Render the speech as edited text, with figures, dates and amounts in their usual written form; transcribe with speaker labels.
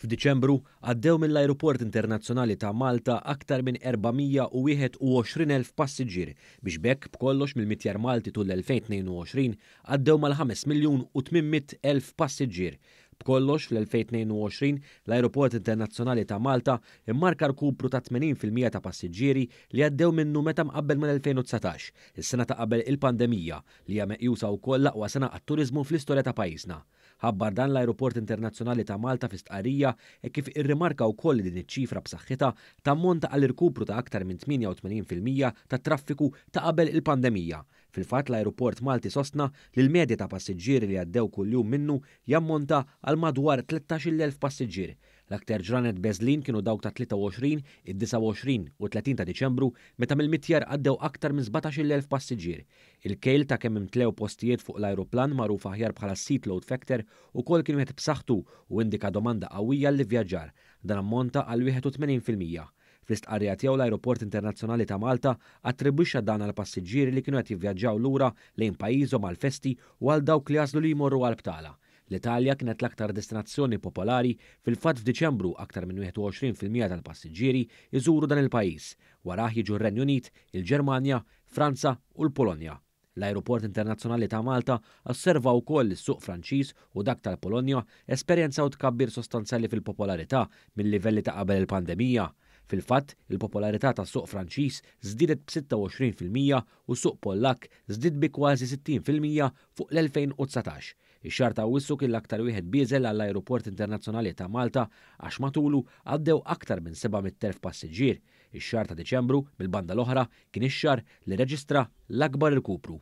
Speaker 1: F'Diċembru għaddew mill-Ajruport Internazzjonali ta' Malta aktar minn 421,000 passiġġier biex bekk b'kollox mill-mitjar Malti tul l-2022 għaddew mal-5,800,000 passiġġier. B'kollox fl-2022 l-Ajruport Internazzjonali ta' Malta immarka rkupru ta' 80% ta' passiġġieri li għaddew minnu meta mqabbel mill-2019, is-sena ta' qabel il-pandemija li hija meqjusa wkoll l-aqwa sena għat-turiżmu fl-istorja ta' pajjiżna. Ħabbar dan l-Ajruport Internazzjonali ta' Malta fi stqarrija kif irrimarka wkoll din iċ-ċifra b'saħħitha tammonta għal irkupru ta' aktar minn 88% tat-traffiku ta' qabel il-pandemija. Fil-fatt l-Ajruport Malti sostna li l-medja ta' passiġġieri li għaddew kuljum minnu jammonta għal madwar 13,000 passiġġier. L-aktar ġranet beżlin kienu dawk ta' 23, id-29 u 30 ta' Diċembru meta mill-mitjar għaddew aktar minn 17,000 passiġġier. Il-kejl ta' kemm imtlew postijiet fuq l-ajruplan magħruf aħjar bħala seat load factor ukoll kien wieħed b'saħħtu u indika domanda qawwija li vjaġġar. Dan ammonta għal 81%. Fl-istqarrija tiegħu l-Ajruport Internazzjonali ta' Malta attribwixxa dan għal passiġġieri li kienu qed jivvjaġġaw lura lejn pajjiżhom għal festi u għal dawk li jażlu li jmorru għal btala. L-Italja kienet l-aktar destinazzjoni popolari fil-fatt f'Diċembru aktar minn 21% tal-passiġġieri iżuru dan il-pajjiż. Warah jiġu r-Renju Unit, il-Ġermanja, Franza u l-Polonja. L-Ajruport Internazzjonali ta' Malta osserva wkoll is-suq Franċiż u dak tal-Polonja esperjenzaw tkabbir sostanzjali fil-popolarità mill-livelli ta' qabel il-pandemija. Fil-fatt, il-popolarità tas-suq Franċiż żdiedet b'26% u suq Pollak żdied bi kważi 60% fuq l-2019. Ix-xahar ta' Awwissu kien l-aktar wieħed bieżel għall-Ajruport Internazzjonali ta' Malta għax matulu għaddew aktar minn 700,000 passiġġier. Ix-xahar ta' Diċembru mill-banda l-oħra kien ix-xahar li reġistra l-akbar irkupru.